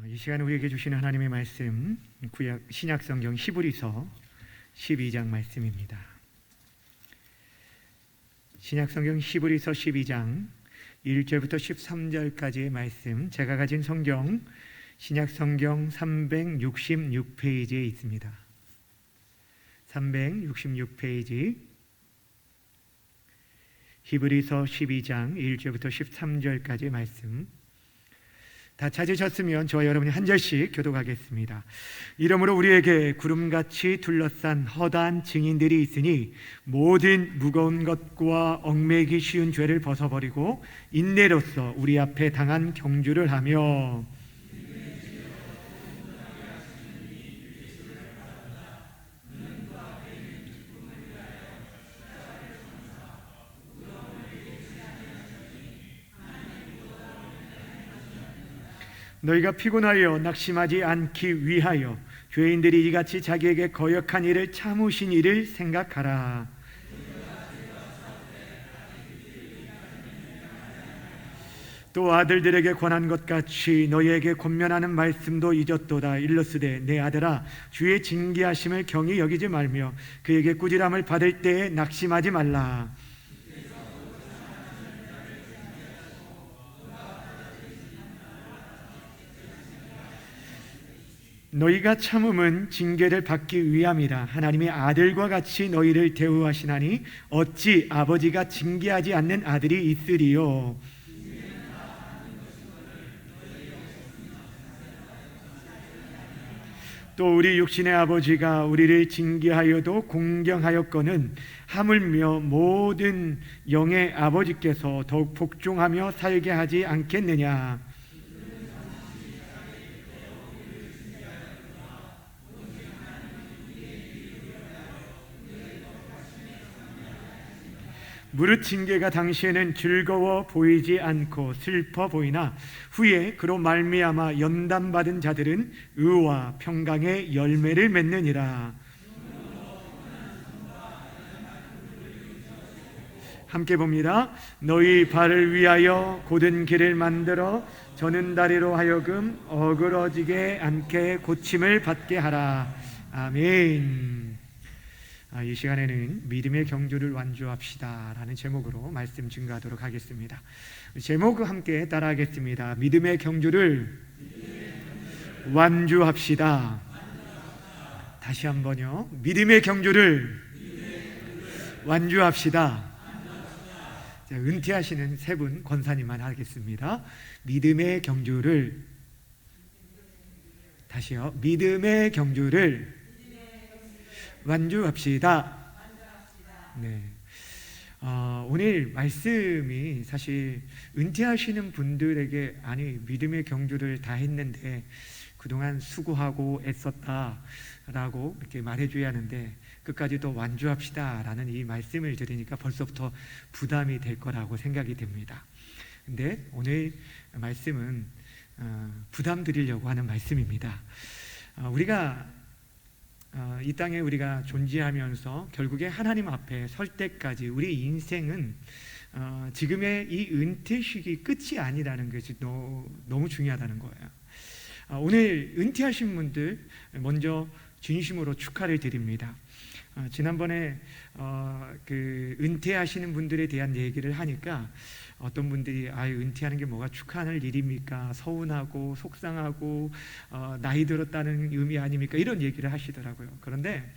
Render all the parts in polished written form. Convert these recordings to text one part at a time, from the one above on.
이 시간 우리에게 주시는 하나님의 말씀, 신약성경 히브리서 12장 말씀입니다. 신약성경 히브리서 12장 1절부터 13절까지의 말씀, 제가 가진 성경 신약성경 366페이지에 있습니다. 366페이지 히브리서 12장 1절부터 13절까지의 말씀, 다 찾으셨으면 저와 여러분이 한 절씩 교독하겠습니다. 이러므로 우리에게 구름같이 둘러싼 허다한 증인들이 있으니 모든 무거운 것과 얽매이기 쉬운 죄를 벗어버리고 인내로써 우리 앞에 당한 경주를 하며 너희가 피곤하여 낙심하지 않기 위하여 죄인들이 이같이 자기에게 거역한 일을 참으신 일을 생각하라. 또 아들들에게 권한 것 같이 너희에게 권면하는 말씀도 잊었도다. 일러스되 내 아들아, 주의 징계하심을 경히 여기지 말며 그에게 꾸지람을 받을 때에 낙심하지 말라. 너희가 참음은 징계를 받기 위함이라. 하나님의 아들과 같이 너희를 대우하시나니 어찌 아버지가 징계하지 않는 아들이 있으리요. 또 우리 육신의 아버지가 우리를 징계하여도 공경하였거늘 하물며 모든 영의 아버지께서 더욱 복종하며 살게 하지 않겠느냐. 무릇 징계가 당시에는 즐거워 보이지 않고 슬퍼 보이나 후에 그로 말미암아 연단받은 자들은 의와 평강의 열매를 맺느니라. 함께 봅니다. 너희 발을 위하여 곧은 길을 만들어 저는 다리로 하여금 어그러지게 않게 고침을 받게 하라. 아멘. 이 시간에는 믿음의 경주를 완주합시다 라는 제목으로 말씀 증거하도록 하겠습니다. 제목 함께 따라하겠습니다. 믿음의 경주를 완주합시다. 다시 한번요. 믿음의 경주를 완주합시다. 은퇴하시는 세 분 권사님만 하겠습니다. 믿음의 경주를, 다시요. 믿음의 경주를 완주합시다. 네. 오늘 말씀이 사실 은퇴하시는 분들에게 아니 믿음의 경주를 다 했는데 그동안 수고하고 애썼다라고 이렇게 말해줘야 하는데 끝까지 또 완주합시다라는 이 말씀을 들으니까 벌써부터 부담이 될 거라고 생각이 됩니다. 근데 오늘 말씀은 부담 드리려고 하는 말씀입니다. 우리가 이 땅에 우리가 존재하면서 결국에 하나님 앞에 설 때까지 우리 인생은 지금의 이 은퇴식이 끝이 아니라는 것이 너무 중요하다는 거예요. 오늘 은퇴하신 분들 먼저 진심으로 축하를 드립니다. 지난번에 그 은퇴하시는 분들에 대한 얘기를 하니까 어떤 분들이 은퇴하는 게 뭐가 축하할 일입니까? 서운하고 속상하고 나이 들었다는 의미 아닙니까? 이런 얘기를 하시더라고요. 그런데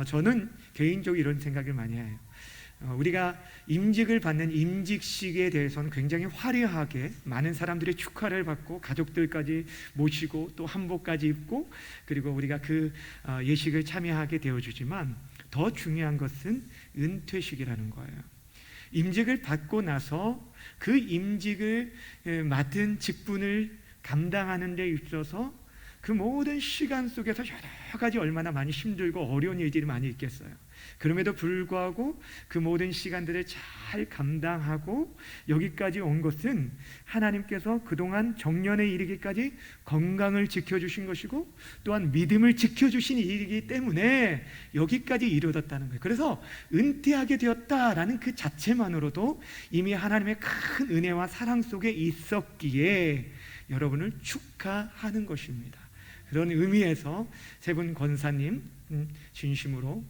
저는 개인적으로 이런 생각을 많이 해요. 우리가 임직을 받는 임직식에 대해서는 굉장히 화려하게 많은 사람들의 축하를 받고 가족들까지 모시고 또 한복까지 입고 그리고 우리가 그 예식을 참여하게 되어주지만 더 중요한 것은 은퇴식이라는 거예요. 임직을 받고 나서 그 임직을 맡은 직분을 감당하는 데 있어서 그 모든 시간 속에서 여러 가지 얼마나 많이 힘들고 어려운 일들이 많이 있겠어요. 그럼에도 불구하고 그 모든 시간들을 잘 감당하고 여기까지 온 것은 하나님께서 그동안 정년에 이르기까지 건강을 지켜주신 것이고 또한 믿음을 지켜주신 일이기 때문에 여기까지 이르렀다는 거예요. 그래서 은퇴하게 되었다라는 그 자체만으로도 이미 하나님의 큰 은혜와 사랑 속에 있었기에 여러분을 축하하는 것입니다. 그런 의미에서 세 분 권사님 진심으로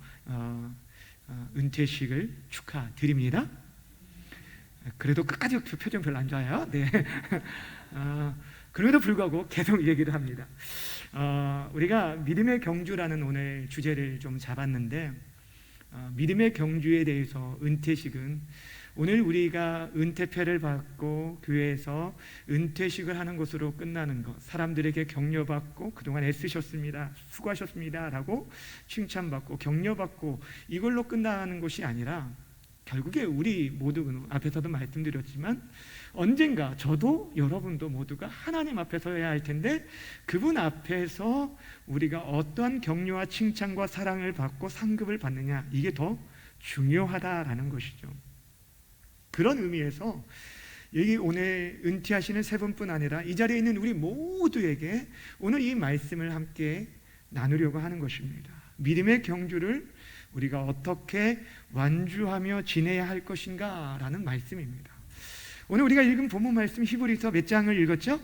은퇴식을 축하드립니다. 그래도 끝까지 표정 별로 안 좋아요. 네. 그럼에도 불구하고 계속 얘기를 합니다. 우리가 믿음의 경주라는 오늘 주제를 좀 잡았는데, 믿음의 경주에 대해서 은퇴식은 오늘 우리가 은퇴패를 받고 교회에서 은퇴식을 하는 것으로 끝나는 것, 사람들에게 격려받고 그동안 애쓰셨습니다, 수고하셨습니다 라고 칭찬받고 격려받고 이걸로 끝나는 것이 아니라, 결국에 우리 모두 앞에서도 말씀드렸지만 언젠가 저도 여러분도 모두가 하나님 앞에 서야 할 텐데, 그분 앞에서 우리가 어떠한 격려와 칭찬과 사랑을 받고 상급을 받느냐, 이게 더 중요하다라는 것이죠. 그런 의미에서 여기 오늘 은퇴하시는 세 분뿐 아니라 이 자리에 있는 우리 모두에게 오늘 이 말씀을 함께 나누려고 하는 것입니다. 믿음의 경주를 우리가 어떻게 완주하며 지내야 할 것인가 라는 말씀입니다. 오늘 우리가 읽은 본문 말씀 히브리서 몇 장을 읽었죠?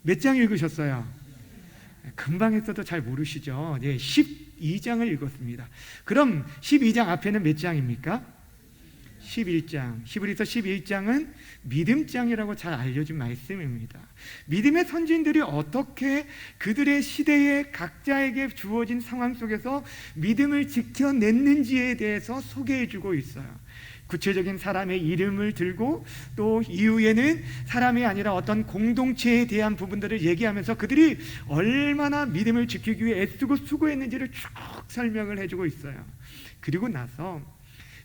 몇 장 읽으셨어요? 금방 했어도 잘 모르시죠? 네, 12장을 읽었습니다. 그럼 12장 앞에는 몇 장입니까? 11장. 히브리서 11장은 믿음장이라고 잘 알려진 말씀입니다. 믿음의 선진들이 어떻게 그들의 시대에 각자에게 주어진 상황 속에서 믿음을 지켜냈는지에 대해서 소개해주고 있어요. 구체적인 사람의 이름을 들고 또 이후에는 사람이 아니라 어떤 공동체에 대한 부분들을 얘기하면서 그들이 얼마나 믿음을 지키기 위해 애쓰고 수고했는지를 쭉 설명을 해주고 있어요. 그리고 나서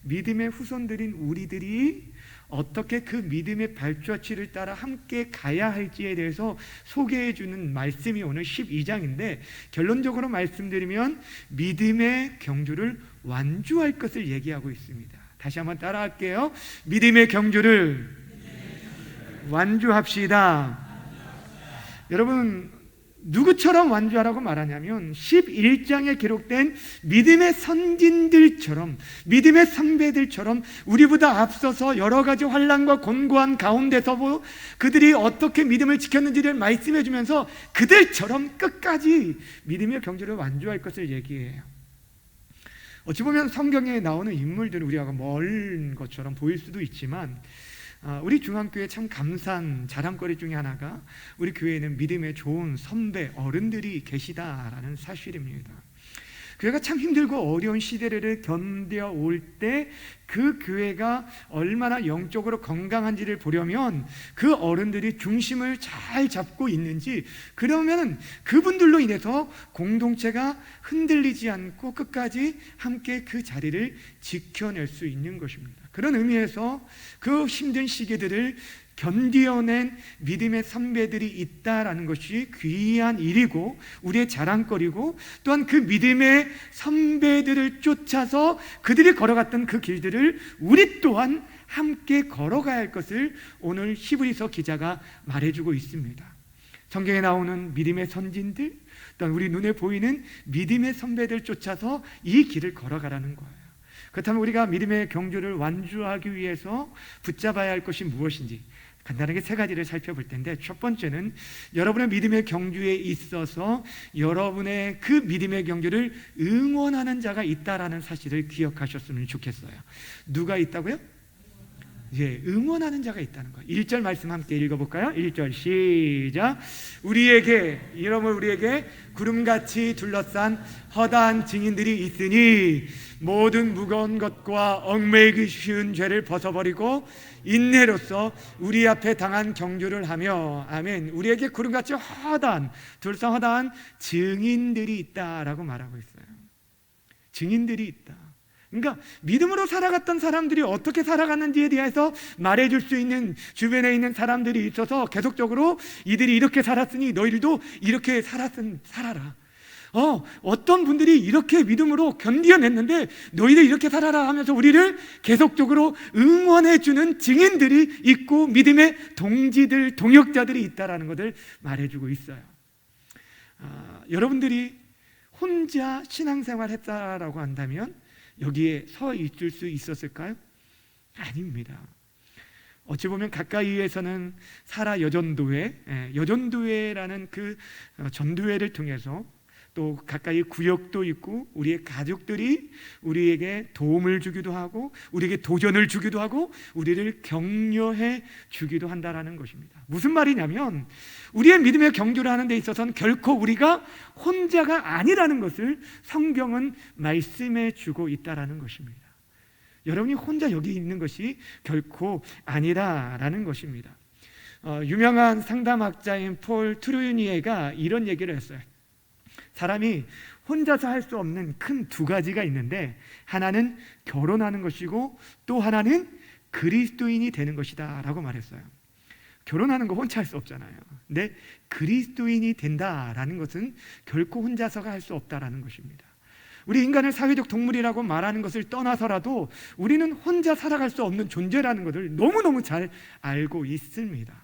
믿음의 후손들인 우리들이 어떻게 그 믿음의 발자취를 따라 함께 가야 할지에 대해서 소개해주는 말씀이 오늘 12장인데, 결론적으로 말씀드리면 믿음의 경주를 완주할 것을 얘기하고 있습니다. 다시 한번 따라할게요. 믿음의 경주를 완주합시다. 여러분, 누구처럼 완주하라고 말하냐면 11장에 기록된 믿음의 선진들처럼, 믿음의 선배들처럼 우리보다 앞서서 여러 가지 환난과 곤고한 가운데서 그들이 어떻게 믿음을 지켰는지를 말씀해 주면서 그들처럼 끝까지 믿음의 경주를 완주할 것을 얘기해요. 어찌 보면 성경에 나오는 인물들은 우리가 먼 것처럼 보일 수도 있지만, 우리 중앙교회 참 감사한 자랑거리 중에 하나가 우리 교회에는 믿음의 좋은 선배, 어른들이 계시다라는 사실입니다. 교회가 참 힘들고 어려운 시대를 견뎌올 때 그 교회가 얼마나 영적으로 건강한지를 보려면 그 어른들이 중심을 잘 잡고 있는지, 그러면 그분들로 인해서 공동체가 흔들리지 않고 끝까지 함께 그 자리를 지켜낼 수 있는 것입니다. 그런 의미에서 그 힘든 시기들을 견디어낸 믿음의 선배들이 있다라는 것이 귀한 일이고 우리의 자랑거리고, 또한 그 믿음의 선배들을 쫓아서 그들이 걸어갔던 그 길들을 우리 또한 함께 걸어가야 할 것을 오늘 히브리서 기자가 말해주고 있습니다. 성경에 나오는 믿음의 선진들, 또한 우리 눈에 보이는 믿음의 선배들 쫓아서 이 길을 걸어가라는 거예요. 그렇다면 우리가 믿음의 경주를 완주하기 위해서 붙잡아야 할 것이 무엇인지 간단하게 세 가지를 살펴볼 텐데, 첫 번째는 여러분의 믿음의 경주에 있어서 여러분의 그 믿음의 경주를 응원하는 자가 있다라는 사실을 기억하셨으면 좋겠어요. 누가 있다고요? 예, 응원하는 자가 있다는 거예요. 1절 말씀 함께 읽어볼까요? 1절 시작. 우리에게 구름같이 둘러싼 허다한 증인들이 있으니 모든 무거운 것과 얽매이기 쉬운 죄를 벗어버리고 인내로서 우리 앞에 당한 경주를 하며, 아멘. 우리에게 구름같이 둘러싼 허다한 증인들이 있다라고 말하고 있어요. 증인들이 있다. 그러니까 믿음으로 살아갔던 사람들이 어떻게 살아갔는지에 대해서 말해줄 수 있는 주변에 있는 사람들이 있어서 계속적으로 이들이 이렇게 살았으니 너희들도 이렇게 살아라. 어떤 분들이 이렇게 믿음으로 견뎌냈는데 너희들 이렇게 살아라 하면서 우리를 계속적으로 응원해주는 증인들이 있고 믿음의 동지들, 동역자들이 있다라는 것을 말해주고 있어요. 여러분들이 혼자 신앙생활 했다라고 한다면 여기에 서 있을 수 있었을까요? 아닙니다. 어찌 보면 가까이에서는 사라 여전도회라는 그 전도회를 통해서 또 가까이 구역도 있고 우리의 가족들이 우리에게 도움을 주기도 하고 우리에게 도전을 주기도 하고 우리를 격려해 주기도 한다라는 것입니다. 무슨 말이냐면 우리의 믿음의 경주를 하는 데 있어서는 결코 우리가 혼자가 아니라는 것을 성경은 말씀해 주고 있다라는 것입니다. 여러분이 혼자 여기 있는 것이 결코 아니라라는 것입니다. 유명한 상담학자인 폴 트루니에가 이런 얘기를 했어요. 사람이 혼자서 할 수 없는 큰 두 가지가 있는데 하나는 결혼하는 것이고 또 하나는 그리스도인이 되는 것이다 라고 말했어요. 결혼하는 거 혼자 할 수 없잖아요. 근데 그리스도인이 된다라는 것은 결코 혼자서가 할 수 없다라는 것입니다. 우리 인간을 사회적 동물이라고 말하는 것을 떠나서라도 우리는 혼자 살아갈 수 없는 존재라는 것을 너무너무 잘 알고 있습니다.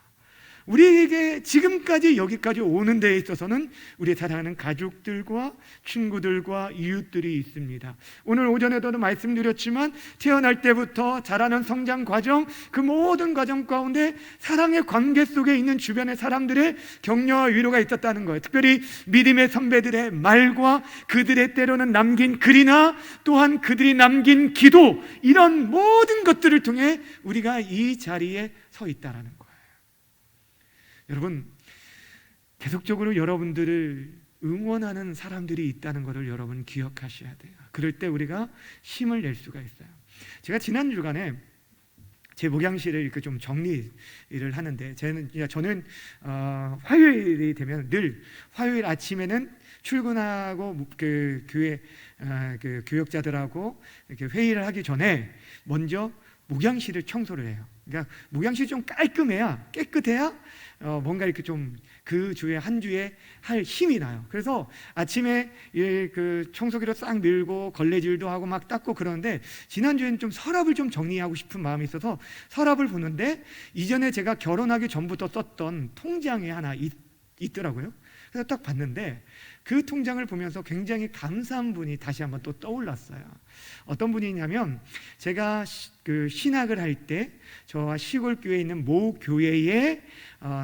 우리에게 지금까지 여기까지 오는 데에 있어서는 우리 사랑하는 가족들과 친구들과 이웃들이 있습니다. 오늘 오전에도 말씀드렸지만 태어날 때부터 자라는 성장 과정, 그 모든 과정 가운데 사랑의 관계 속에 있는 주변의 사람들의 격려와 위로가 있었다는 거예요. 특별히 믿음의 선배들의 말과 그들의 때로는 남긴 글이나 또한 그들이 남긴 기도, 이런 모든 것들을 통해 우리가 이 자리에 서 있다는 거예요. 여러분, 계속적으로 여러분들을 응원하는 사람들이 있다는 것을 여러분 기억하셔야 돼요. 그럴 때 우리가 힘을 낼 수가 있어요. 제가 지난 주간에 제 목양실을 이렇게 좀 정리를 하는데 저는 화요일이 되면 늘 화요일 아침에는 출근하고 그 교회 그 교역자들하고 이렇게 회의를 하기 전에 먼저 목양실을 청소를 해요. 그러니까 목양실이 좀 깔끔해야, 깨끗해야 뭔가 이렇게 좀 그 주에 한 주에 할 힘이 나요. 그래서 아침에 그 청소기로 싹 밀고 걸레질도 하고 막 닦고 그러는데 지난주에는 좀 서랍을 좀 정리하고 싶은 마음이 있어서 서랍을 보는데 이전에 제가 결혼하기 전부터 썼던 통장이 하나 있더라고요. 그래서 딱 봤는데 그 통장을 보면서 굉장히 감사한 분이 다시 한번 또 떠올랐어요. 어떤 분이냐면 제가 그 신학을 할 때 저와 시골 교회에 있는 모 교회의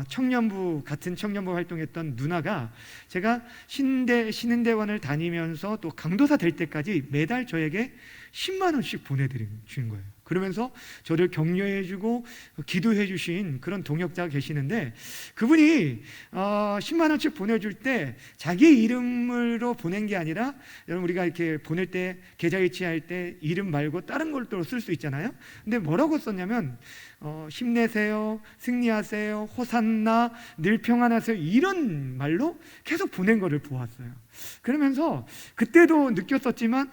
청년부 같은 청년부 활동했던 누나가 제가 신은대원을 다니면서 또 강도사 될 때까지 매달 저에게 10만 원씩 보내드린 거예요. 그러면서 저를 격려해주고 기도해주신 그런 동역자가 계시는데 그분이 10만 원씩 보내줄 때 자기 이름으로 보낸 게 아니라 여러분 우리가 이렇게 보낼 때 계좌 이체할 때 이름 말고 다른 걸로 쓸 수 있잖아요. 근데 뭐라고 썼냐면 힘내세요, 승리하세요, 호산나, 늘 평안하세요, 이런 말로 계속 보낸 거를 보았어요. 그러면서 그때도 느꼈었지만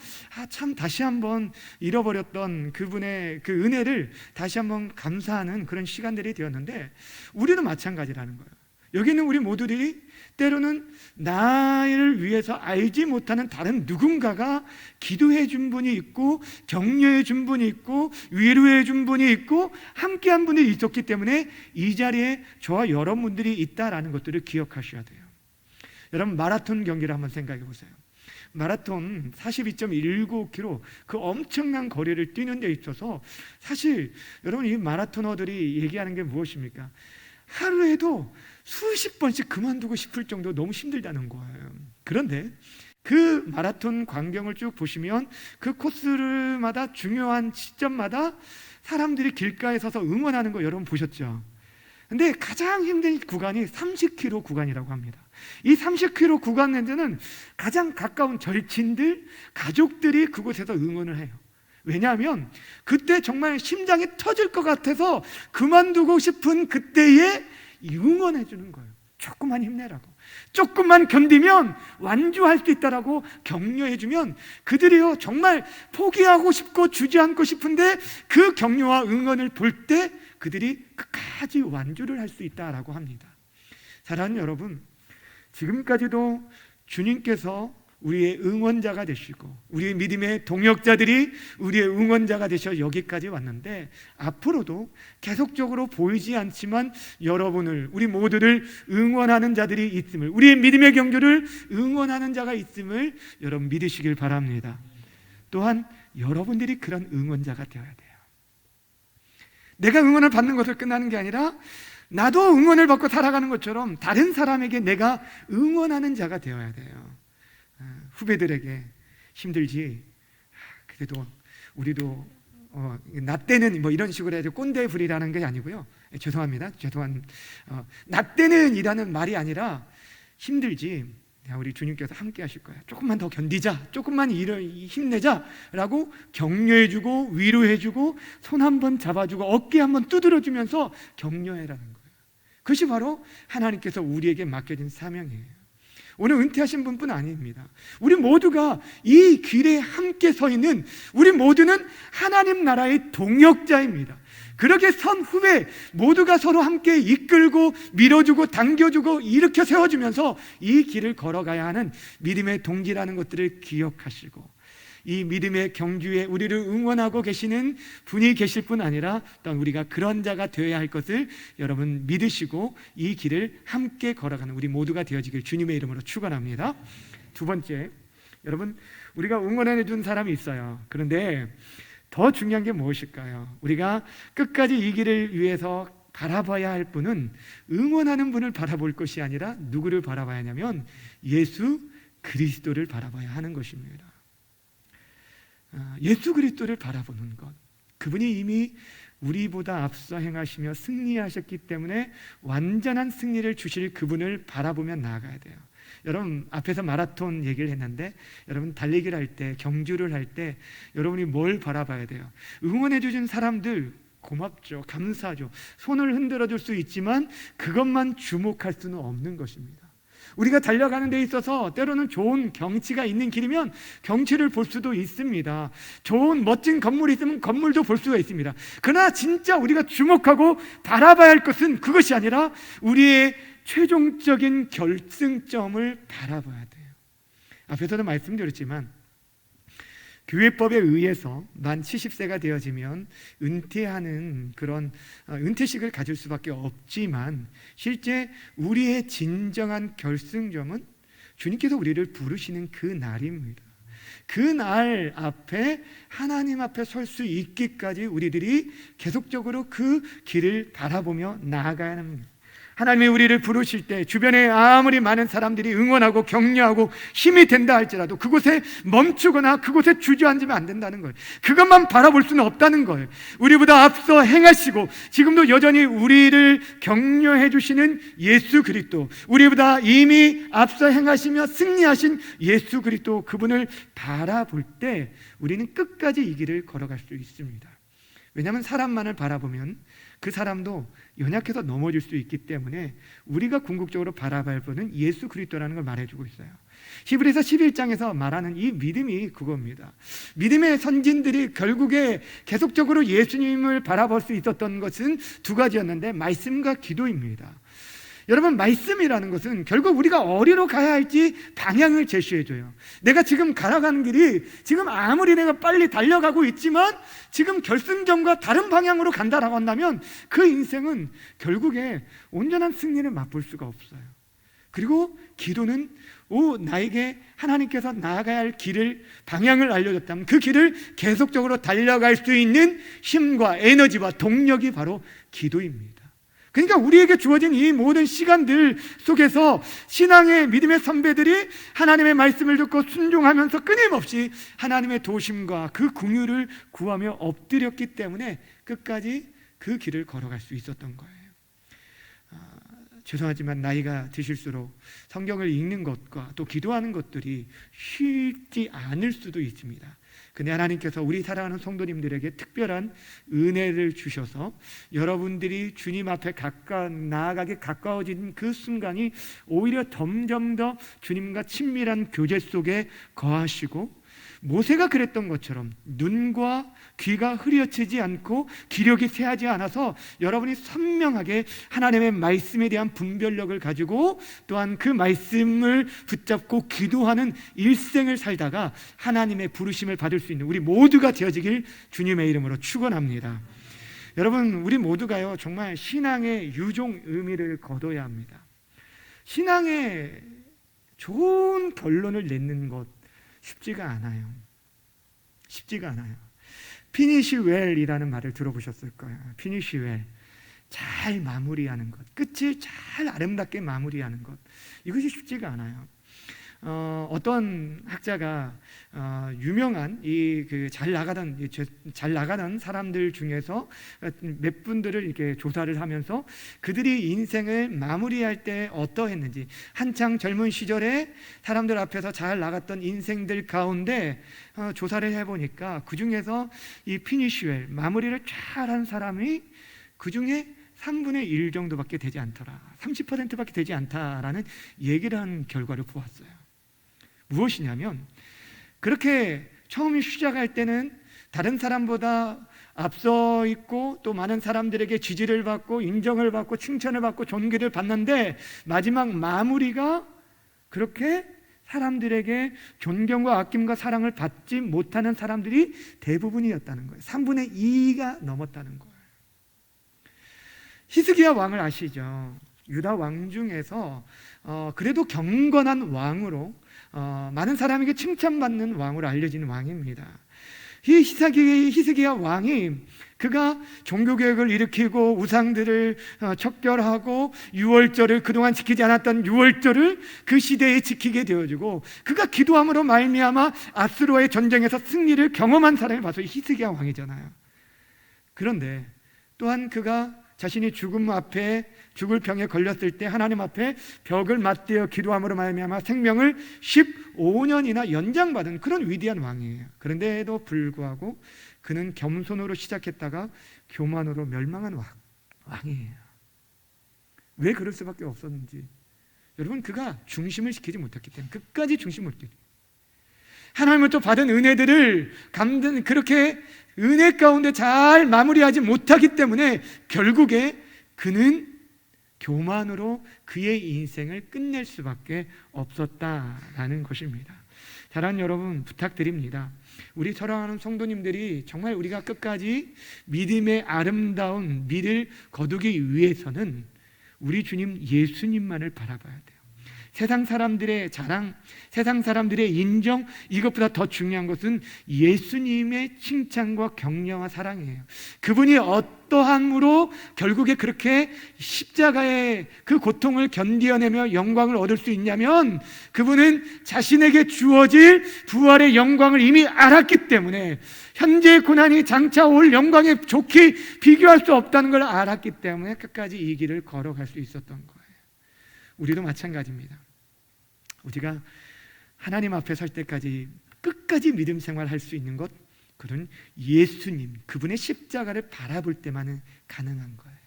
참 다시 한번 잃어버렸던 그분의 그 은혜를 다시 한번 감사하는 그런 시간들이 되었는데 우리도 마찬가지라는 거예요. 여기 있는 우리 모두들이 때로는 나를 위해서 알지 못하는 다른 누군가가 기도해 준 분이 있고 격려해 준 분이 있고 위로해 준 분이 있고 함께한 분이 있었기 때문에 이 자리에 저와 여러분들이 있다라는 것들을 기억하셔야 돼요. 여러분 마라톤 경기를 한번 생각해 보세요. 마라톤 42.195km 그 엄청난 거리를 뛰는 데 있어서 사실 여러분 이 마라토너들이 얘기하는 게 무엇입니까? 하루에도 수십 번씩 그만두고 싶을 정도로 너무 힘들다는 거예요. 그런데 그 마라톤 광경을 쭉 보시면 그 코스마다 중요한 시점마다 사람들이 길가에 서서 응원하는 거 여러분 보셨죠? 근데 가장 힘든 구간이 30km 구간이라고 합니다. 이 30km 구간에는 가장 가까운 절친들, 가족들이 그곳에서 응원을 해요. 왜냐하면 그때 정말 심장이 터질 것 같아서 그만두고 싶은 그때에 응원해 주는 거예요. 조금만 힘내라고, 조금만 견디면 완주할 수 있다라고 격려해 주면 그들이요 정말 포기하고 싶고 주지 않고 싶은데 그 격려와 응원을 볼 때 그들이 끝까지 완주를 할 수 있다라고 합니다. 사랑하는 여러분, 지금까지도 주님께서 우리의 응원자가 되시고 우리의 믿음의 동역자들이 우리의 응원자가 되셔 여기까지 왔는데 앞으로도 계속적으로 보이지 않지만 여러분을, 우리 모두를 응원하는 자들이 있음을, 우리의 믿음의 경주를 응원하는 자가 있음을 여러분 믿으시길 바랍니다. 또한 여러분들이 그런 응원자가 되어야 돼요. 내가 응원을 받는 것을 끝나는 게 아니라 나도 응원을 받고 살아가는 것처럼 다른 사람에게 내가 응원하는 자가 되어야 돼요. 후배들에게 힘들지? 그래도 우리도 나 때는 뭐 이런 식으로 해서 꼰대 부리라는 게 아니고요. 죄송합니다. 나 때는 이라는 말이 아니라 힘들지? 우리 주님께서 함께 하실 거야. 조금만 더 견디자. 조금만 힘내자. 라고 격려해주고 위로해주고 손 한번 잡아주고 어깨 한번 두드려주면서 격려해라는 거예요. 그것이 바로 하나님께서 우리에게 맡겨진 사명이에요. 오늘 은퇴하신 분뿐 아닙니다. 우리 모두가 이 길에 함께 서 있는 우리 모두는 하나님 나라의 동역자입니다. 그렇게 선 후배 모두가 서로 함께 이끌고 밀어주고 당겨주고 일으켜 세워주면서 이 길을 걸어가야 하는 믿음의 동지라는 것들을 기억하시고 이 믿음의 경주에 우리를 응원하고 계시는 분이 계실 뿐 아니라 또한 우리가 그런 자가 되어야 할 것을 여러분 믿으시고 이 길을 함께 걸어가는 우리 모두가 되어지길 주님의 이름으로 축원합니다. 두 번째, 여러분 우리가 응원해 준 사람이 있어요. 그런데 더 중요한 게 무엇일까요? 우리가 끝까지 이 길을 위해서 바라봐야 할 분은 응원하는 분을 바라볼 것이 아니라 누구를 바라봐야 하냐면 예수 그리스도를 바라봐야 하는 것입니다. 예수 그리스도를 바라보는 것, 그분이 이미 우리보다 앞서 행하시며 승리하셨기 때문에 완전한 승리를 주실 그분을 바라보며 나아가야 돼요. 여러분 앞에서 마라톤 얘기를 했는데 여러분 달리기를 할 때, 경주를 할 때 여러분이 뭘 바라봐야 돼요? 응원해 주신 사람들 고맙죠, 감사하죠. 손을 흔들어 줄 수 있지만 그것만 주목할 수는 없는 것입니다. 우리가 달려가는 데 있어서 때로는 좋은 경치가 있는 길이면 경치를 볼 수도 있습니다. 좋은 멋진 건물이 있으면 건물도 볼 수가 있습니다. 그러나 진짜 우리가 주목하고 바라봐야 할 것은 그것이 아니라 우리의 최종적인 결승점을 바라봐야 돼요. 앞에서도 말씀드렸지만 교회법에 의해서 만 70세가 되어지면 은퇴하는 그런 은퇴식을 가질 수밖에 없지만 실제 우리의 진정한 결승점은 주님께서 우리를 부르시는 그 날입니다. 그 날 앞에 하나님 앞에 설 수 있기까지 우리들이 계속적으로 그 길을 바라보며 나아가야 합니다. 하나님이 우리를 부르실 때 주변에 아무리 많은 사람들이 응원하고 격려하고 힘이 된다 할지라도 그곳에 멈추거나 그곳에 주저앉으면 안 된다는 거예요. 그것만 바라볼 수는 없다는 거예요. 우리보다 앞서 행하시고 지금도 여전히 우리를 격려해 주시는 예수 그리스도, 우리보다 이미 앞서 행하시며 승리하신 예수 그리스도, 그분을 바라볼 때 우리는 끝까지 이 길을 걸어갈 수 있습니다. 왜냐하면 사람만을 바라보면 그 사람도 연약해서 넘어질 수 있기 때문에 우리가 궁극적으로 바라봐야 할 분은 예수 그리스도라는 걸 말해주고 있어요. 히브리서 11장에서 말하는 이 믿음이 그겁니다. 믿음의 선진들이 결국에 계속적으로 예수님을 바라볼 수 있었던 것은 두 가지였는데 말씀과 기도입니다. 여러분 말씀이라는 것은 결국 우리가 어디로 가야 할지 방향을 제시해줘요. 내가 지금 가라가는 길이 지금 아무리 내가 빨리 달려가고 있지만 지금 결승점과 다른 방향으로 간다라고 한다면 그 인생은 결국에 온전한 승리를 맛볼 수가 없어요. 그리고 기도는 나에게 하나님께서 나아가야 할 길을, 방향을 알려줬다면 그 길을 계속적으로 달려갈 수 있는 힘과 에너지와 동력이 바로 기도입니다. 그러니까 우리에게 주어진 이 모든 시간들 속에서 신앙의 믿음의 선배들이 하나님의 말씀을 듣고 순종하면서 끊임없이 하나님의 도심과 그 긍휼을 구하며 엎드렸기 때문에 끝까지 그 길을 걸어갈 수 있었던 거예요. 죄송하지만 나이가 드실수록 성경을 읽는 것과 또 기도하는 것들이 쉽지 않을 수도 있습니다. 근데 하나님께서 우리 사랑하는 성도님들에게 특별한 은혜를 주셔서 여러분들이 주님 앞에 나아가게 가까워진 그 순간이 오히려 점점 더 주님과 친밀한 교제 속에 거하시고, 모세가 그랬던 것처럼 눈과 귀가 흐려지지 않고 기력이 쇠하지 않아서 여러분이 선명하게 하나님의 말씀에 대한 분별력을 가지고 또한 그 말씀을 붙잡고 기도하는 일생을 살다가 하나님의 부르심을 받을 수 있는 우리 모두가 되어지길 주님의 이름으로 축원합니다. 여러분 우리 모두가요 정말 신앙의 유종 의미를 거둬야 합니다. 신앙의 좋은 결론을 내는 것 쉽지가 않아요. 피니시 웰이라는 말을 들어보셨을 거예요. 피니시 웰, 잘 마무리하는 것, 끝을 잘 아름답게 마무리하는 것, 이것이 쉽지가 않아요. 어떤 학자가 유명한 잘 나가던 사람들 중에서 몇 분들을 이렇게 조사를 하면서 그들이 인생을 마무리할 때 어떠했는지, 한창 젊은 시절에 사람들 앞에서 잘 나갔던 인생들 가운데 조사를 해보니까 그 중에서 이 피니쉬웰, 마무리를 잘한 사람이 그 중에 3분의 1 정도밖에 되지 않더라, 30%밖에 되지 않다라는 얘기를 한 결과를 보았어요. 무엇이냐면, 그렇게 처음 시작할 때는 다른 사람보다 앞서 있고 또 많은 사람들에게 지지를 받고 인정을 받고 칭찬을 받고 존귀를 받는데, 마지막 마무리가 그렇게 사람들에게 존경과 아낌과 사랑을 받지 못하는 사람들이 대부분이었다는 거예요. 3분의 2가 넘었다는 거예요. 히스기야 왕을 아시죠? 유다 왕 중에서 그래도 경건한 왕으로, 많은 사람에게 칭찬받는 왕으로 알려진 왕입니다. 이 히스기야 왕이, 그가 종교개혁을 일으키고 우상들을 척결하고 유월절을, 그동안 지키지 않았던 유월절을 그 시대에 지키게 되어지고, 그가 기도함으로 말미암아 아수르와의 전쟁에서 승리를 경험한 사람이 바로 히스기야 왕이잖아요. 그런데 또한 그가 자신이 죽을 병에 걸렸을 때 하나님 앞에 벽을 맞대어 기도함으로 말미암아 생명을 15년이나 연장받은 그런 위대한 왕이에요. 그런데도 불구하고 그는 겸손으로 시작했다가 교만으로 멸망한 왕이에요. 왜 그럴 수밖에 없었는지, 여러분, 그가 중심을 시키지 못했기 때문에, 끝까지 중심을 못 지켰어요. 하나님으로부터 받은 은혜들을 그렇게 은혜 가운데 잘 마무리하지 못하기 때문에 결국에 그는 교만으로 그의 인생을 끝낼 수밖에 없었다라는 것입니다. 사랑하는 여러분, 부탁드립니다. 우리 사랑하는 성도님들이 정말 우리가 끝까지 믿음의 아름다운 미를 거두기 위해서는 우리 주님 예수님만을 바라봐야 돼요. 세상 사람들의 자랑, 세상 사람들의 인정, 이것보다 더 중요한 것은 예수님의 칭찬과 격려와 사랑이에요. 그분이 어떠함으로 결국에 그렇게 십자가의 그 고통을 견디어내며 영광을 얻을 수 있냐면, 그분은 자신에게 주어질 부활의 영광을 이미 알았기 때문에, 현재의 고난이 장차 올 영광에 좋게 비교할 수 없다는 걸 알았기 때문에 끝까지 이 길을 걸어갈 수 있었던 거예요. 우리도 마찬가지입니다. 우리가 하나님 앞에 설 때까지 끝까지 믿음 생활할 수 있는 것, 그런 예수님, 그분의 십자가를 바라볼 때만은 가능한 거예요.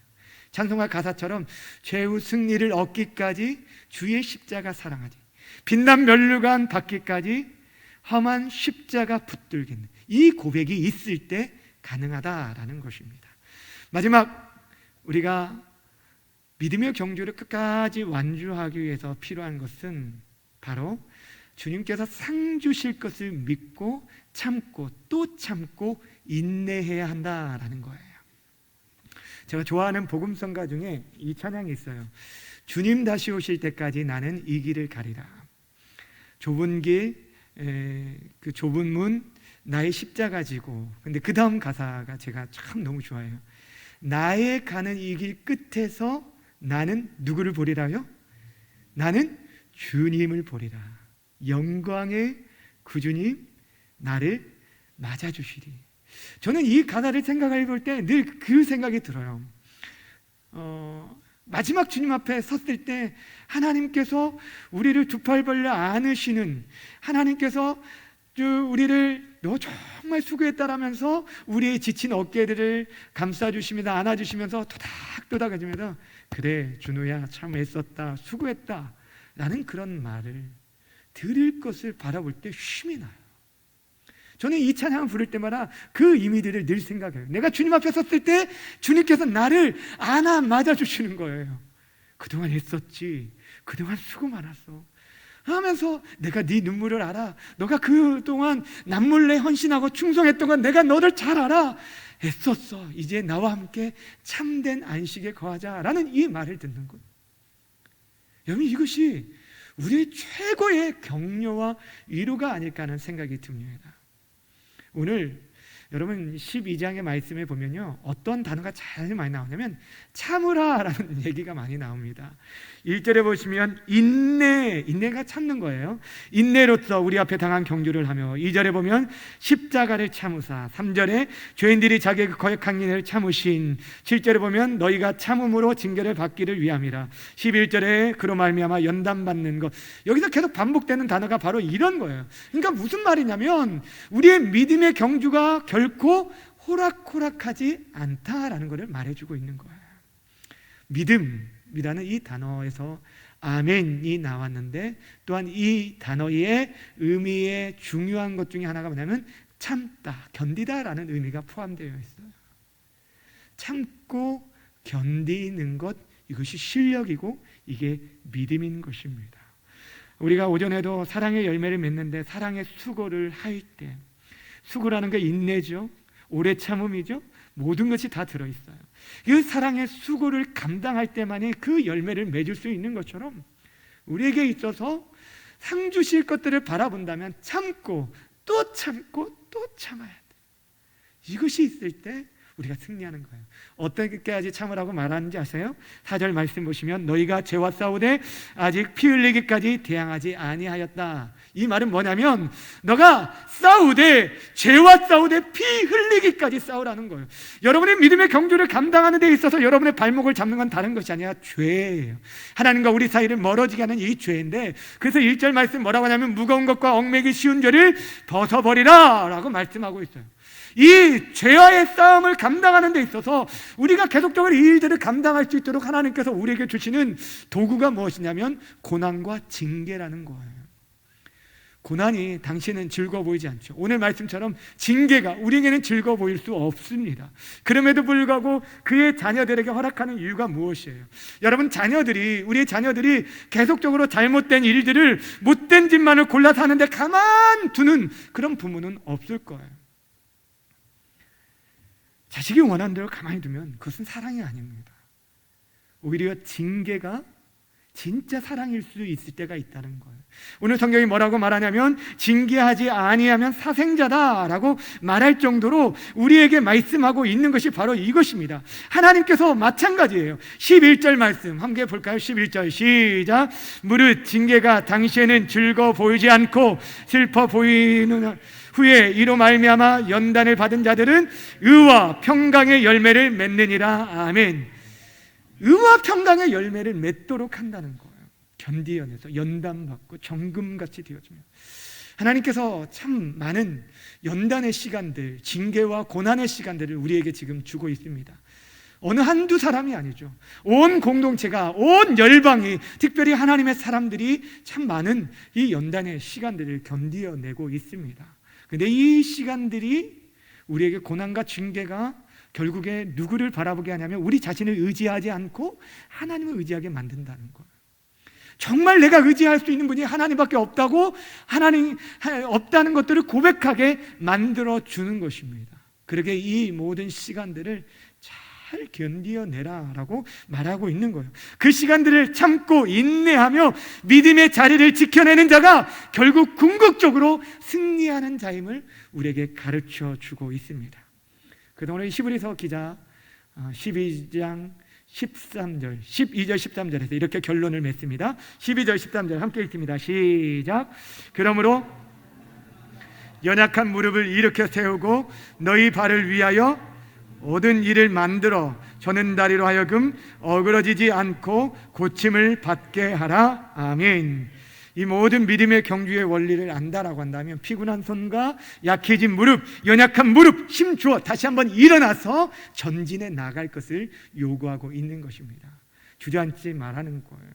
찬송가 가사처럼 최후 승리를 얻기까지 주의 십자가 사랑하지, 빛난 면류관 받기까지 험한 십자가 붙들겠는, 이 고백이 있을 때 가능하다라는 것입니다. 마지막, 우리가 믿음의 경주를 끝까지 완주하기 위해서 필요한 것은 바로 주님께서 상 주실 것을 믿고 참고 또 참고 인내해야 한다라는 거예요. 제가 좋아하는 복음성가 중에 이 찬양이 있어요. 주님 다시 오실 때까지 나는 이 길을 가리라. 좁은 길, 그 좁은 문, 나의 십자가 지고. 근데 그 다음 가사가 제가 참 너무 좋아해요. 나의 가는 이 길 끝에서 나는 누구를 보리라요? 나는 주님을 보리라. 영광의 구주님 나를 맞아주시리. 저는 이 가사를 생각해 볼 때 늘 그 생각이 들어요. 마지막 주님 앞에 섰을 때 하나님께서 우리를 두 팔 벌려 안으시는, 하나님께서 우리를 너 정말 수고했다라면서 우리의 지친 어깨들을 감싸주시면서 안아주시면서 토닥토닥 해주면서 그래 준우야 참 애썼다 수고했다 라는 그런 말을 들을 것을 바라볼 때 쉼이 나요. 저는 이 찬양을 부를 때마다 그 의미들을 늘 생각해요. 내가 주님 앞에 섰을 때 주님께서 나를 안아 맞아주시는 거예요. 그동안 애썼지, 그동안 수고 많았어 하면서 내가 네 눈물을 알아. 너가 그동안 남몰래 헌신하고 충성했던 건 내가 너를 잘 알아. 애썼어. 이제 나와 함께 참된 안식에 거하자라는 이 말을 듣는 것. 여러분, 이것이 우리의 최고의 격려와 위로가 아닐까 하는 생각이 듭니다. 오늘 여러분 12장의 말씀에 보면요, 어떤 단어가 제일 많이 나오냐면 참으라 라는 얘기가 많이 나옵니다. 1절에 보시면 인내가 참는 거예요. 인내로서 우리 앞에 당한 경주를 하며, 2절에 보면 십자가를 참으사, 3절에 죄인들이 자기의 거역한 일을 참으신, 7절에 보면 너희가 참음으로 징계를 받기를 위함이라, 11절에 그로 말미암아 연단받는 것. 여기서 계속 반복되는 단어가 바로 이런 거예요. 그러니까 무슨 말이냐면 우리의 믿음의 경주가 결코 호락호락하지 않다라는 것을 말해주고 있는 거예요. 믿음이라는 이 단어에서 아멘이 나왔는데, 또한 이 단어의 의미의 중요한 것 중에 하나가 뭐냐면 참다, 견디다라는 의미가 포함되어 있어요. 참고 견디는 것, 이것이 실력이고 이게 믿음인 것입니다. 우리가 오전에도 사랑의 열매를 맺는데 사랑의 수고를 할 때, 수고라는 게 인내죠, 오래 참음이죠, 모든 것이 다 들어있어요. 그 사랑의 수고를 감당할 때만이 그 열매를 맺을 수 있는 것처럼 우리에게 있어서 상 주실 것들을 바라본다면 참고 또 참고 또 참아야 돼. 이것이 있을 때 우리가 승리하는 거예요. 어떻게까지 참으라고 말하는지 아세요? 4절 말씀 보시면 너희가 죄와 싸우되 아직 피 흘리기까지 대항하지 아니하였다. 이 말은 뭐냐면 너가 싸우되, 죄와 싸우되 피 흘리기까지 싸우라는 거예요. 여러분의 믿음의 경주를 감당하는 데 있어서 여러분의 발목을 잡는 건 다른 것이 아니라 죄예요. 하나님과 우리 사이를 멀어지게 하는 이 죄인데, 그래서 1절 말씀 뭐라고 하냐면 무거운 것과 얽매기 쉬운 죄를 벗어버리라 라고 말씀하고 있어요. 이 죄와의 싸움을 감당하는 데 있어서 우리가 계속적으로 이 일들을 감당할 수 있도록 하나님께서 우리에게 주시는 도구가 무엇이냐면 고난과 징계라는 거예요. 고난이 당신은 즐거워 보이지 않죠. 오늘 말씀처럼 징계가 우리에게는 즐거워 보일 수 없습니다. 그럼에도 불구하고 그의 자녀들에게 허락하는 이유가 무엇이에요? 여러분, 우리의 자녀들이 계속적으로 잘못된 일들을, 못된 짓만을 골라서 하는데 가만두는 그런 부모는 없을 거예요. 자식이 원하는 대로 가만히 두면 그것은 사랑이 아닙니다. 오히려 징계가 진짜 사랑일 수 있을 때가 있다는 거예요. 오늘 성경이 뭐라고 말하냐면 징계하지 아니하면 사생자다라고 말할 정도로 우리에게 말씀하고 있는 것이 바로 이것입니다. 하나님께서 마찬가지예요. 11절 말씀 함께 볼까요? 11절 시작. 무릇 징계가 당시에는 즐거워 보이지 않고 슬퍼 보이는 후에 이로 말미암아 연단을 받은 자들은 의와 평강의 열매를 맺느니라. 아멘. 의와 평강의 열매를 맺도록 한다는 거예요. 견디어내서 연단받고 정금같이 되어지면 하나님께서 참 많은 연단의 시간들, 징계와 고난의 시간들을 우리에게 지금 주고 있습니다. 어느 한두 사람이 아니죠. 온 공동체가, 온 열방이, 특별히 하나님의 사람들이 참 많은 이 연단의 시간들을 견디어내고 있습니다. 그런데 이 시간들이 우리에게 고난과 징계가 결국에 누구를 바라보게 하냐면 우리 자신을 의지하지 않고 하나님을 의지하게 만든다는 거예요. 정말 내가 의지할 수 있는 분이 하나님밖에 없다고, 하나님 없다는 것들을 고백하게 만들어주는 것입니다. 그러게 이 모든 시간들을 잘 견디어내라라고 말하고 있는 거예요. 그 시간들을 참고 인내하며 믿음의 자리를 지켜내는 자가 결국 궁극적으로 승리하는 자임을 우리에게 가르쳐주고 있습니다. 그동안 히브리서 기자 12장 13절, 12절 13절에서 이렇게 결론을 맺습니다. 12절 13절 함께 읽습니다. 시작. 그러므로 연약한 무릎을 일으켜 세우고 너희 발을 위하여 모든 일을 만들어 저는 다리로 하여금 어그러지지 않고 고침을 받게 하라. 아멘. 이 모든 믿음의 경주의 원리를 안다라고 한다면 피곤한 손과 약해진 무릎, 연약한 무릎 힘주어 다시 한번 일어나서 전진해 나갈 것을 요구하고 있는 것입니다. 주저앉지 말라는 거예요.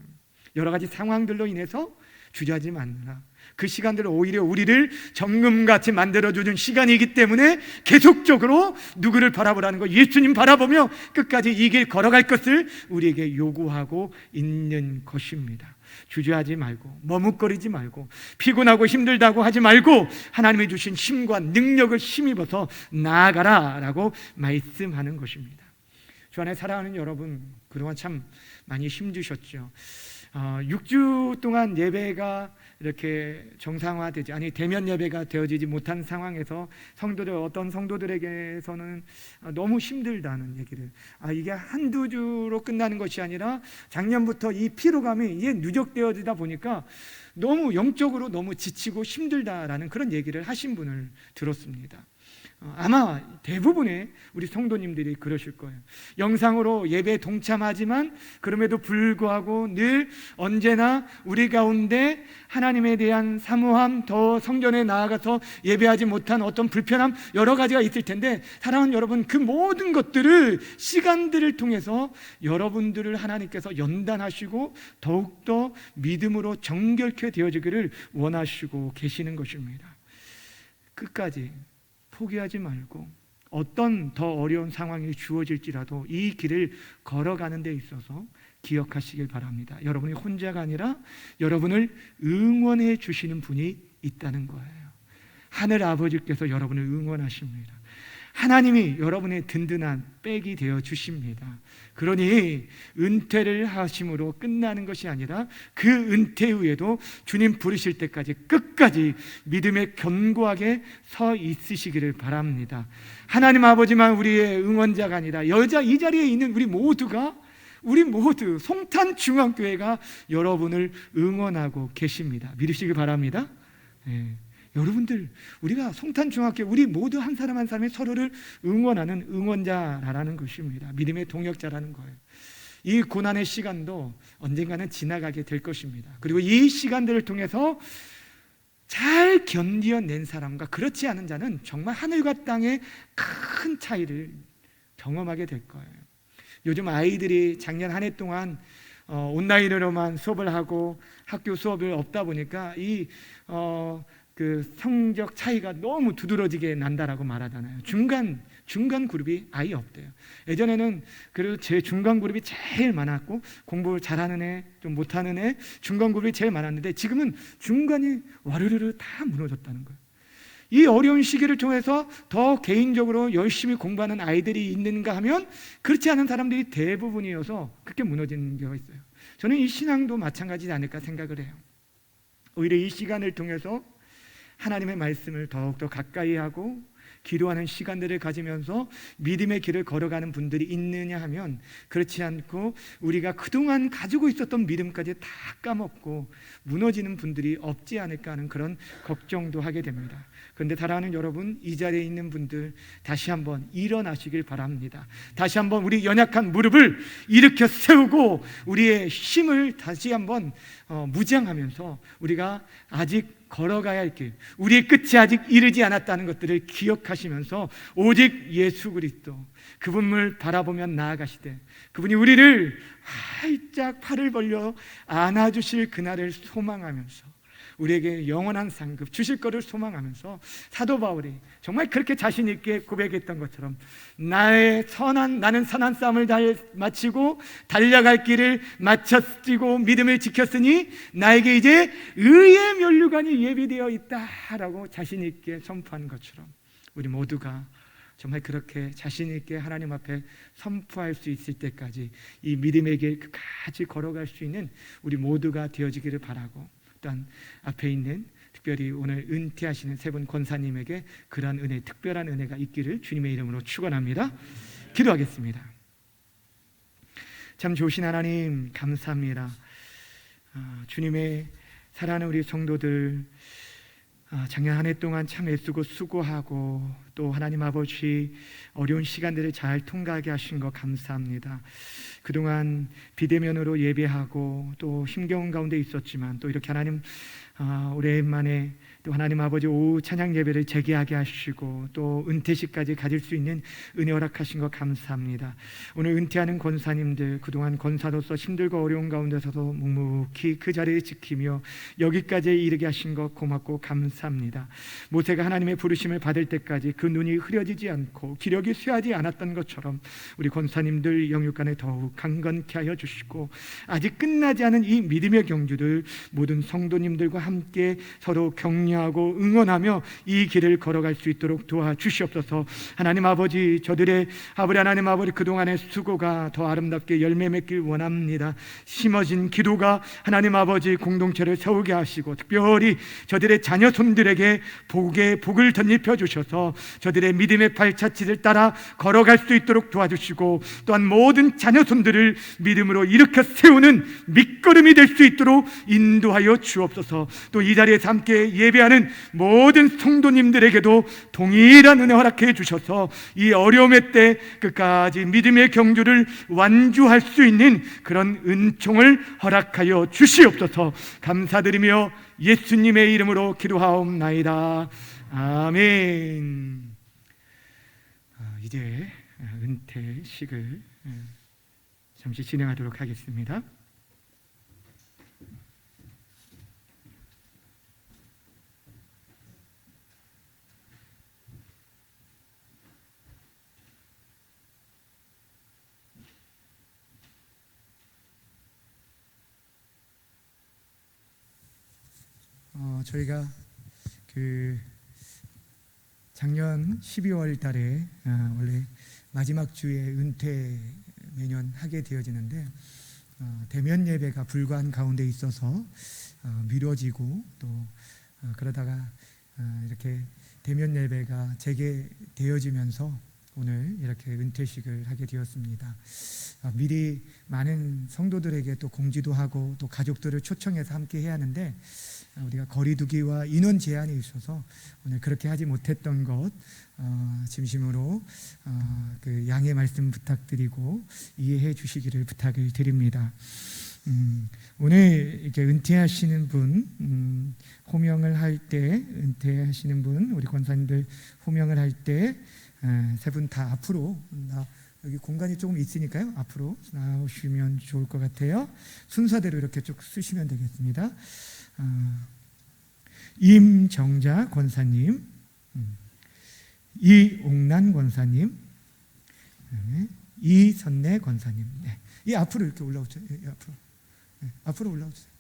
여러 가지 상황들로 인해서 주저하지 말라. 그 시간들은 오히려 우리를 정금같이 만들어주는 시간이기 때문에 계속적으로 누구를 바라보라는 거, 예수님 바라보며 끝까지 이 길 걸어갈 것을 우리에게 요구하고 있는 것입니다. 주저하지 말고, 머뭇거리지 말고, 피곤하고 힘들다고 하지 말고 하나님이 주신 힘과 능력을 힘입어서 나아가라 라고 말씀하는 것입니다. 주 안에 사랑하는 여러분, 그동안 참 많이 힘드셨죠. 6주 동안 예배가 이렇게 정상화되지 아니 대면 예배가 되어지지 못한 상황에서 어떤 성도들에게서는 너무 힘들다는 얘기를 이게 한두 주로 끝나는 것이 아니라 작년부터 이 피로감이 이게 누적되어지다 보니까 너무 영적으로 너무 지치고 힘들다라는 그런 얘기를 하신 분을 들었습니다. 아마 대부분의 우리 성도님들이 그러실 거예요. 영상으로 예배에 동참하지만 그럼에도 불구하고 늘 언제나 우리 가운데 하나님에 대한 사모함, 더 성전에 나아가서 예배하지 못한 어떤 불편함 여러 가지가 있을 텐데, 사랑하는 여러분, 그 모든 것들을 시간들을 통해서 여러분들을 하나님께서 연단하시고 더욱더 믿음으로 정결케 되어지기를 원하시고 계시는 것입니다. 끝까지 포기하지 말고 어떤 더 어려운 상황이 주어질지라도 이 길을 걸어가는 데 있어서 기억하시길 바랍니다. 여러분이 혼자가 아니라 여러분을 응원해 주시는 분이 있다는 거예요. 하늘 아버지께서 여러분을 응원하십니다. 하나님이 여러분의 든든한 백이 되어 주십니다. 그러니 은퇴를 하심으로 끝나는 것이 아니라 그 은퇴 후에도 주님 부르실 때까지 끝까지 믿음에 견고하게 서 있으시기를 바랍니다. 하나님 아버지만 우리의 응원자가 아니라 이 자리에 있는 우리 모두 송탄중앙교회가 여러분을 응원하고 계십니다. 믿으시기 바랍니다. 여러분들, 우리가 송탄중학교 우리 모두 한 사람 한 사람이 서로를 응원하는 응원자라는 것입니다. 믿음의 동역자라는 거예요. 이 고난의 시간도 언젠가는 지나가게 될 것입니다. 그리고 이 시간들을 통해서 잘 견뎌낸 사람과 그렇지 않은 자는 정말 하늘과 땅의 큰 차이를 경험하게 될 거예요. 요즘 아이들이 작년 한 해 동안 온라인으로만 수업을 하고 학교 수업이 없다 보니까 그 성적 차이가 너무 두드러지게 난다라고 말하잖아요. 중간 그룹이 아예 없대요. 예전에는 그래도 제 중간 그룹이 제일 많았고 공부 잘하는 애, 좀 못하는 애, 중간 그룹이 제일 많았는데 지금은 중간이 와르르르 다 무너졌다는 거예요. 이 어려운 시기를 통해서 더 개인적으로 열심히 공부하는 아이들이 있는가 하면 그렇지 않은 사람들이 대부분이어서 그렇게 무너지는 경우가 있어요. 저는 이 신앙도 마찬가지지 않을까 생각을 해요. 오히려 이 시간을 통해서 하나님의 말씀을 더욱더 가까이 하고 기도하는 시간들을 가지면서 믿음의 길을 걸어가는 분들이 있느냐 하면 그렇지 않고 우리가 그동안 가지고 있었던 믿음까지 다 까먹고 무너지는 분들이 없지 않을까 하는 그런 걱정도 하게 됩니다. 그런데 사랑하는 여러분, 이 자리에 있는 분들 다시 한번 일어나시길 바랍니다. 다시 한번 우리 연약한 무릎을 일으켜 세우고 우리의 힘을 다시 한번 무장하면서 우리가 아직 걸어가야 할 길, 우리의 끝이 아직 이르지 않았다는 것들을 기억하시면서 오직 예수 그리스도 그분을 바라보며 나아가시되 그분이 우리를 활짝 팔을 벌려 안아주실 그날을 소망하면서 우리에게 영원한 상급 주실 것을 소망하면서 사도 바울이 정말 그렇게 자신 있게 고백했던 것처럼 나는 선한 싸움을 마치고 달려갈 길을 마쳤고 믿음을 지켰으니 나에게 이제 의의 면류관이 예비되어 있다라고 자신 있게 선포한 것처럼 우리 모두가 정말 그렇게 자신 있게 하나님 앞에 선포할 수 있을 때까지 이 믿음의 길 끝까지 걸어갈 수 있는 우리 모두가 되어지기를 바라고, 또한 앞에 있는 특별히 오늘 은퇴하시는 세 분 권사님에게 그러한 은혜, 특별한 은혜가 있기를 주님의 이름으로 축원합니다. 기도하겠습니다. 참 좋으신 하나님 감사합니다. 주님의 사랑하는 우리 성도들 작년 한 해 동안 참 애쓰고 수고하고 또 하나님 아버지 어려운 시간들을 잘 통과하게 하신 것 감사합니다. 그동안 비대면으로 예배하고 또 힘겨운 가운데 있었지만 또 이렇게 하나님 오랜만에 또 하나님 아버지 오후 찬양 예배를 재개하게 하시고 또 은퇴식까지 가질 수 있는 은혜 허락하신 것 감사합니다. 오늘 은퇴하는 권사님들 그동안 권사로서 힘들고 어려운 가운데서도 묵묵히 그 자리를 지키며 여기까지 이르게 하신 것 고맙고 감사합니다. 모세가 하나님의 부르심을 받을 때까지 그 눈이 흐려지지 않고 기력이 쇠하지 않았던 것처럼 우리 권사님들 영육간에 더욱 강건케 하여 주시고, 아직 끝나지 않은 이 믿음의 경주들 모든 성도님들과 함께 서로 격려하고 응원하며 이 길을 걸어갈 수 있도록 도와주시옵소서. 하나님 아버지, 저들의 하나님 아버지 그동안의 수고가 더 아름답게 열매 맺길 원합니다. 심어진 기도가 하나님 아버지 공동체를 세우게 하시고, 특별히 저들의 자녀손들에게 복을 덧입혀 주셔서 저들의 믿음의 발자취를 따라 걸어갈 수 있도록 도와주시고, 또한 모든 자녀손들을 믿음으로 일으켜 세우는 밑거름이 될 수 있도록 인도하여 주옵소서. 또 이 자리에서 함께 예배하는 모든 성도님들에게도 동일한 은혜 허락해 주셔서 이 어려움의 때 끝까지 믿음의 경주를 완주할 수 있는 그런 은총을 허락하여 주시옵소서. 감사드리며 예수님의 이름으로 기도하옵나이다. 아멘. 이제 은퇴식을 잠시 진행하도록 하겠습니다. 저희가 작년 12월 달에 원래 마지막 주에 은퇴 매년 하게 되어지는데, 대면 예배가 불가한 가운데 있어서 미뤄지고, 또 그러다가 이렇게 대면 예배가 재개되어지면서 오늘 이렇게 은퇴식을 하게 되었습니다. 미리 많은 성도들에게 또 공지도 하고 또 가족들을 초청해서 함께 해야 하는데, 우리가 거리두기와 인원 제한이 있어서 오늘 그렇게 하지 못했던 것 진심으로 그 양해 말씀 부탁드리고 이해해 주시기를 부탁을 드립니다. 오늘 이렇게 은퇴하시는 분, 호명을 할 때, 은퇴하시는 분, 우리 권사님들 호명을 할 때 세 분 다 앞으로, 여기 공간이 조금 있으니까요, 앞으로 나오시면 좋을 것 같아요. 순서대로 이렇게 쭉 쓰시면 되겠습니다. 임정자 권사님, 이옥란 권사님, 이선내 권사님. 네. 이 앞으로 이렇게 올라오죠. 앞으로, 앞으로 올라오세요.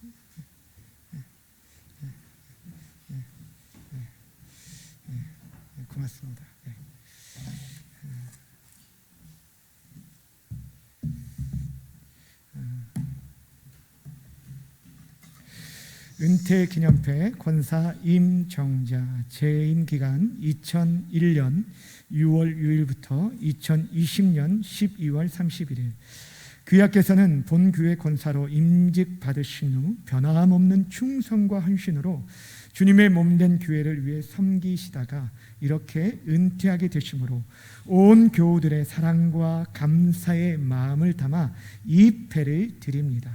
고맙습니다. 은퇴기념회 권사 임정자, 재임기간 2001년 6월 6일부터 2020년 12월 31일. 귀하께서는 본교회 권사로 임직받으신 후 변함없는 충성과 헌신으로 주님의 몸된 교회를 위해 섬기시다가 이렇게 은퇴하게 되심으로 온 교우들의 사랑과 감사의 마음을 담아 이 패를 드립니다.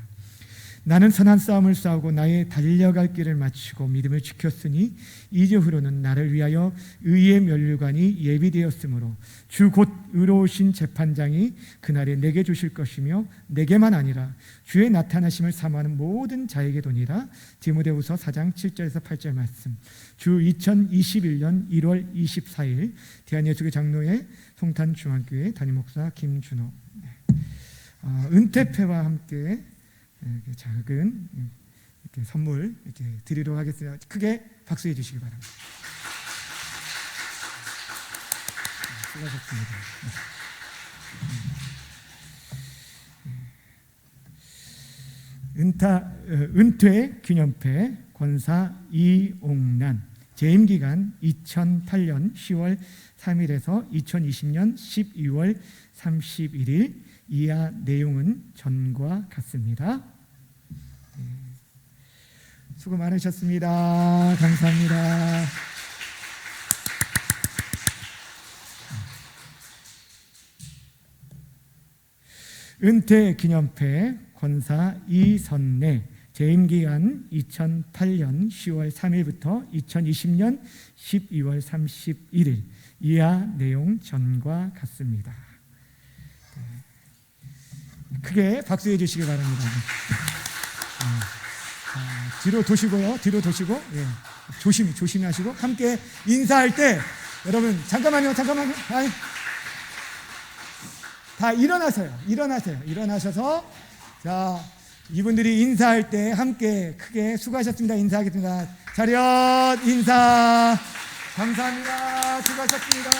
나는 선한 싸움을 싸우고 나의 달려갈 길을 마치고 믿음을 지켰으니 이제후로는 나를 위하여 의의 면류관이 예비되었으므로 주 곧 의로우신 재판장이 그날에 내게 주실 것이며 내게만 아니라 주의 나타나심을 사모하는 모든 자에게 도니라. 디모데후서 4장 7절에서 8절 말씀. 주 2021년 1월 24일 대한예수교 장로회 송탄중앙교회 담임목사 김준호. 은퇴패와 함께 작은 이렇게 선물 이렇게 드리도록 하겠습니다. 크게 박수해 주시기 바랍니다. 수고하셨습니다. 은퇴 기념회 권사 이옥란, 재임기간 2008년 10월 3일에서 2020년 12월 31일. 이하 내용은 전과 같습니다. 수고 많으셨습니다. 감사합니다. 은퇴 기념회 권사 이선내, 재임기간 2008년 10월 3일부터 2020년 12월 31일. 이하 내용 전과 같습니다. 크게 박수해 주시기 바랍니다. 뒤로 도시고요. 뒤로 도시고, 조심히 하시고, 함께 인사할 때 여러분 잠깐만요. 아니, 다 일어나셔서 자, 이분들이 인사할 때 함께 크게 수고하셨습니다. 인사하겠습니다. 차렷 인사. 감사합니다. 수고하셨습니다.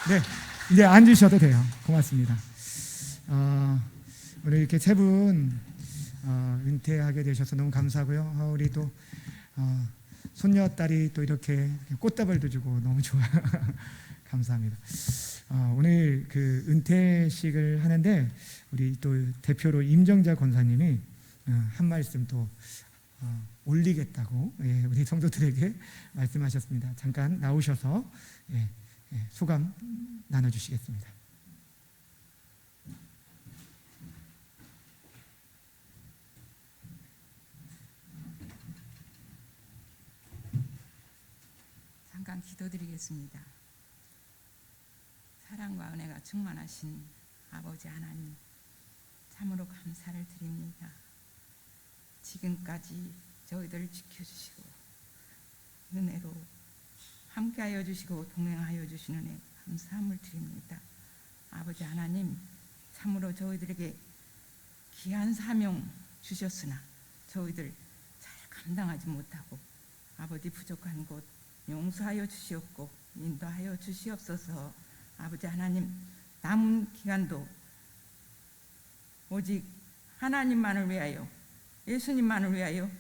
네, 이제 앉으셔도 돼요. 고맙습니다. 오늘 이렇게 세 분 은퇴하게 되셔서 너무 감사하고요. 우리 또 손녀딸이 또 이렇게 꽃다발도 주고 너무 좋아요. 감사합니다. 오늘 그 은퇴식을 하는데 우리 또 대표로 임정자 권사님이 한 말씀 또 올리겠다고 우리 성도들에게 말씀하셨습니다. 잠깐 나오셔서 소감 나눠주시겠습니다. 잠깐 기도드리겠습니다. 사랑과 은혜가 충만하신 아버지 하나님, 참으로 감사를 드립니다. 지금까지 저희들을 지켜주시고 은혜로 함께하여 주시고 동행하여 주시는 은혜 감사함을 드립니다. 아버지 하나님, 참으로 저희들에게 귀한 사명 주셨으나 저희들 잘 감당하지 못하고 아버지 부족한 곳 용서하여 주시옵고 인도하여 주시옵소서. 아버지 하나님, 남은 기간도 오직 하나님만을 위하여, 예수님만을 위하여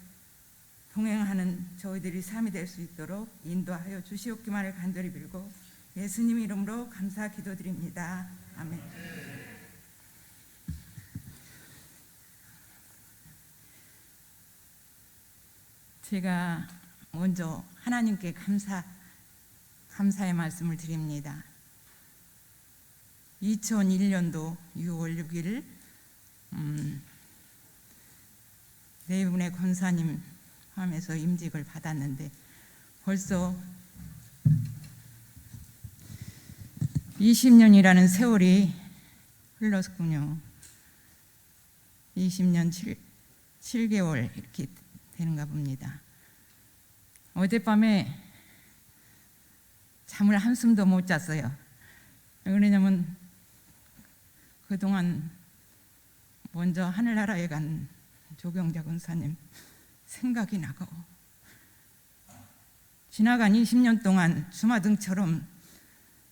동행하는 저희들이 삶이 될 수 있도록 인도하여 주시옵기만을 간절히 빌고 예수님 이름으로 감사 기도드립니다. 아멘. 제가 먼저 하나님께 감사의 말씀을 드립니다. 2001년도 6월 6일 네 분의 권사님 포함해서 임직을 받았는데 벌써 20년이라는 세월이 흘렀군요. 20년 7개월 이렇게 되는가 봅니다. 어젯밤에 잠을 한숨도 못 잤어요. 왜 그러냐면 그동안 먼저 하늘나라에 간 조병자 권사님 생각이 나고, 지나간 20년 동안 주마등처럼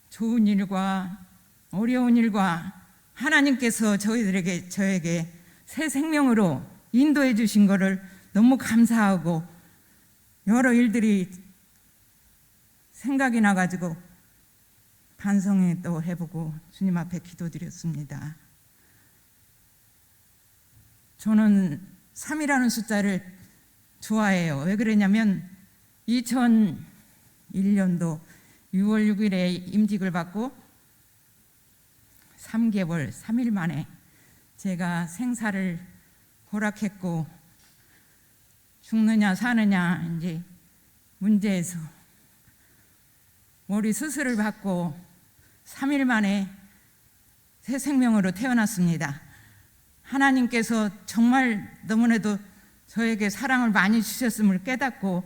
좋은 일과 어려운 일과 하나님께서 저에게 새 생명으로 인도해 주신 것을 너무 감사하고 여러 일들이 생각이 나가지고 반성에 또 해보고 주님 앞에 기도드렸습니다. 저는 3이라는 숫자를 좋아해요. 왜 그러냐면 2001년도 6월 6일에 임직을 받고 3개월 3일 만에 제가 생사를 고락했고 죽느냐 사느냐 이제 문제에서 머리 수술을 받고 3일 만에 새 생명으로 태어났습니다. 하나님께서 정말 너무나도 저에게 사랑을 많이 주셨음을 깨닫고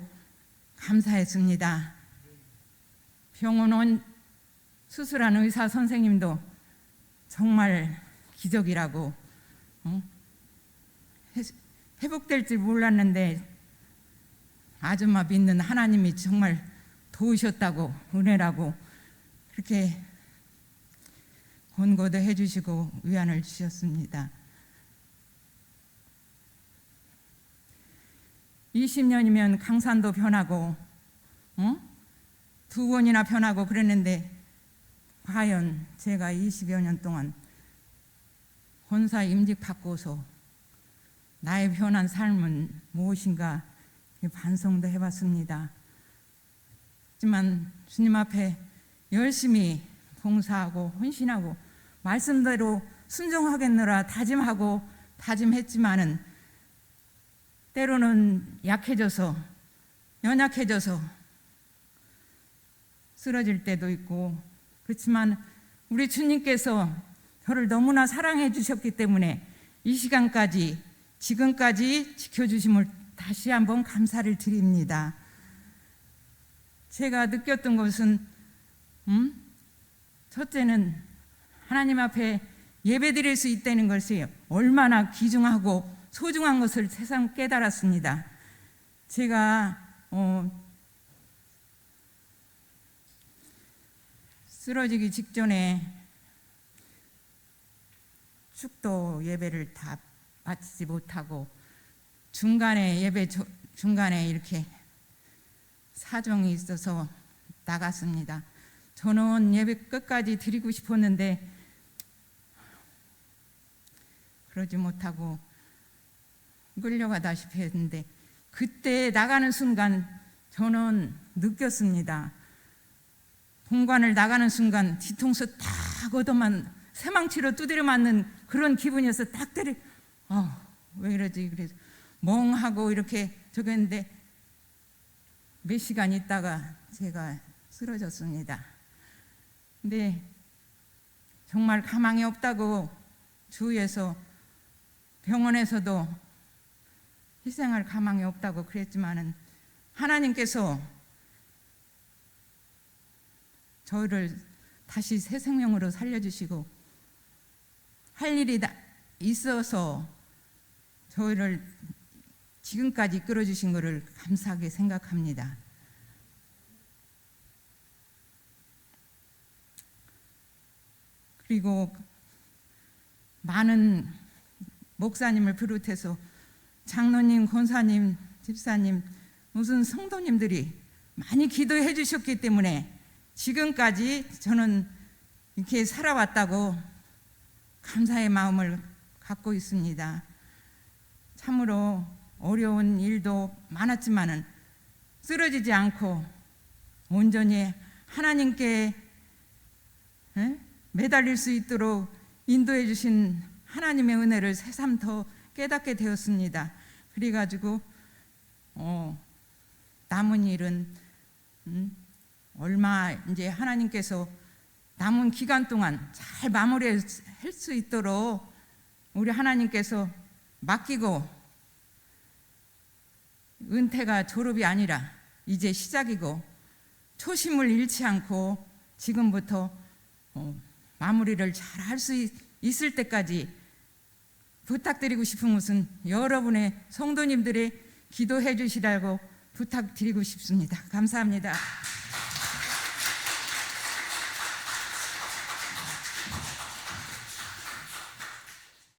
감사했습니다. 병원 온 수술한 의사 선생님도 정말 기적이라고 회복될 줄 몰랐는데 아줌마 믿는 하나님이 정말 도우셨다고 은혜라고 그렇게 권고도 해주시고 위안을 주셨습니다. 20년이면 강산도 변하고 두 번이나 변하고 그랬는데 과연 제가 20여 년 동안 권사 임직 받고서 나의 변한 삶은 무엇인가 반성도 해봤습니다. 하지만 주님 앞에 열심히 봉사하고 헌신하고 말씀대로 순종하겠노라 다짐했지만은 때로는 약해져서 연약해져서 쓰러질 때도 있고, 그렇지만 우리 주님께서 저를 너무나 사랑해 주셨기 때문에 이 시간까지 지금까지 지켜주심을 다시 한번 감사를 드립니다. 제가 느꼈던 것은 첫째는 하나님 앞에 예배드릴 수 있다는 것이 얼마나 귀중하고 소중한 것을 새삼 깨달았습니다. 제가 쓰러지기 직전에 축도 예배를 다 마치지 못하고 중간에 예배 중간에 이렇게 사정이 있어서 나갔습니다. 저는 예배 끝까지 드리고 싶었는데 그러지 못하고 끌려가다시피 했는데 그때 나가는 순간 저는 느꼈습니다. 본관을 나가는 순간 뒤통수 딱 얻어만 새망치로 두드려 맞는 그런 기분이어서 딱 왜 이러지? 그래서 멍하고 이렇게 저기 했는데 몇 시간 있다가 제가 쓰러졌습니다. 근데 정말 가망이 없다고 주위에서 병원에서도 희생할 가망이 없다고 그랬지만은 하나님께서 저를 다시 새 생명으로 살려주시고 할 일이 있어서 저를 지금까지 이끌어주신 것을 감사하게 생각합니다. 그리고 많은 목사님을 비롯해서 장로님, 권사님, 집사님, 무슨 성도님들이 많이 기도해 주셨기 때문에 지금까지 저는 이렇게 살아왔다고 감사의 마음을 갖고 있습니다. 참으로 어려운 일도 많았지만은 쓰러지지 않고 온전히 하나님께 매달릴 수 있도록 인도해 주신 하나님의 은혜를 새삼 더 깨닫게 되었습니다. 그래가지고 남은 일은 얼마 이제 하나님께서 남은 기간 동안 잘 마무리할 수 있도록 우리 하나님께서 맡기고 은퇴가 졸업이 아니라 이제 시작이고 초심을 잃지 않고 지금부터 마무리를 잘 할 수 있을 때까지 부탁드리고 싶은 것은 여러분의 성도님들의 기도해 주시라고 부탁드리고 싶습니다. 감사합니다.